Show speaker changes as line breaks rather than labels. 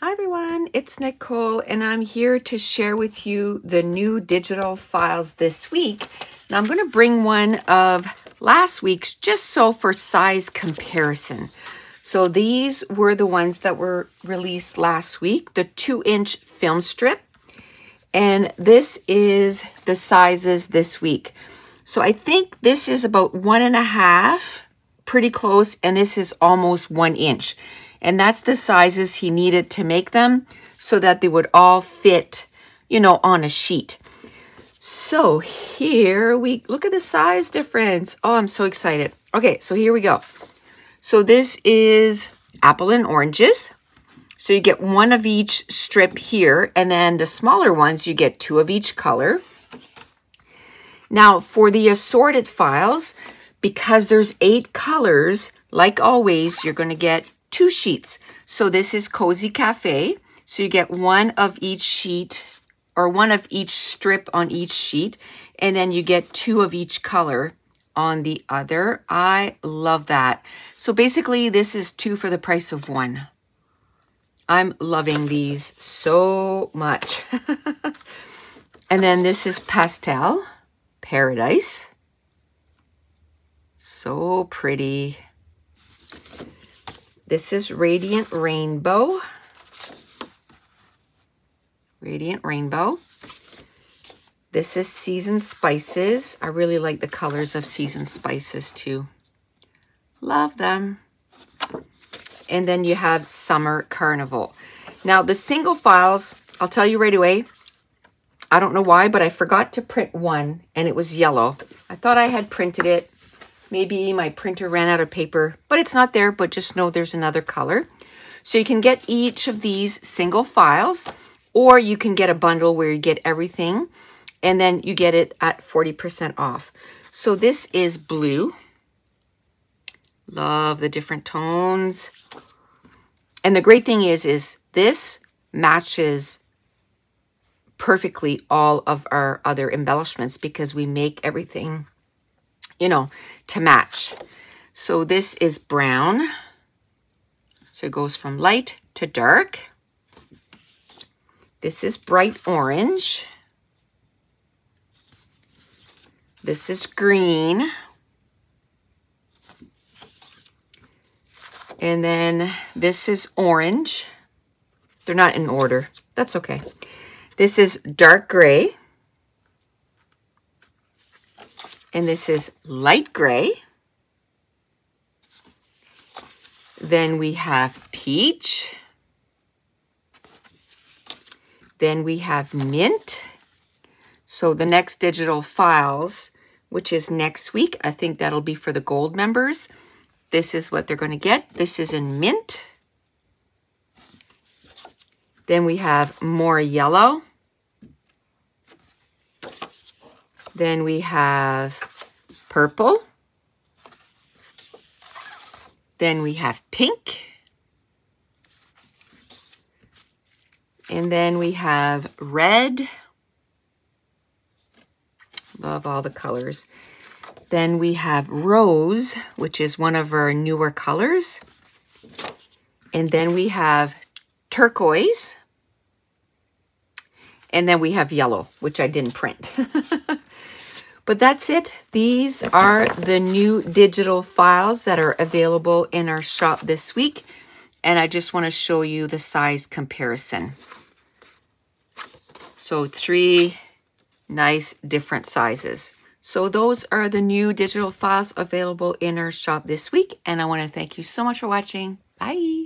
Hi everyone, it's Nicole and I'm here to share with you the new digital files this week. Now I'm going to bring one of last week's just so for size comparison. So these were the ones that were released last week, the 2-inch film strip. And this is the sizes this week. So I think this is about 1.5, pretty close, and this is almost 1 inch. And that's the sizes he needed to make them so that they would all fit, you know, on a sheet. So here we look at the size difference. Oh, I'm so excited. Okay, so here we go. So this is apple and oranges. So you get one of each strip here, and then the smaller ones, you get 2 of each color. Now for the assorted files, because there's 8 colors, like always, you're going to get 2 sheets. So this is Cozy Cafe. So you get one of each sheet or one of each strip on each sheet. And then you get 2 of each color on the other. I love that. So basically this is 2 for the price of 1. I'm loving these so much. And then this is Pastel Paradise. So pretty. This is Radiant Rainbow. Radiant Rainbow. This is Seasoned Spices. I really like the colors of Seasoned Spices too. Love them. And then you have Summer Carnival. Now the single files, I'll tell you right away, I don't know why, but I forgot to print one and it was yellow. I thought I had printed it. Maybe my printer ran out of paper, but it's not there, but just know there's another color. So you can get each of these single files, or you can get a bundle where you get everything, and then you get it at 40% off. So this is blue. Love the different tones. And the great thing is this matches perfectly all of our other embellishments because we make everything, you know, to match. So this is brown. So it goes from light to dark. This is bright orange. This is green. And then this is orange. They're not in order. That's okay. This is dark gray. And this is light gray. Then we have peach. Then we have mint. So the next digital files, which is next week, I think that'll be for the gold members. This is what they're going to get. This is in mint. Then we have more yellow. Then we have purple. Then we have pink. And then we have red. Love all the colors. Then we have rose, which is one of our newer colors. And then we have turquoise. And then we have yellow, which I didn't print. But that's it. These are the new digital files that are available in our shop this week. And I just want to show you the size comparison. So 3 nice different sizes. So those are the new digital files available in our shop this week. And I want to thank you so much for watching. Bye.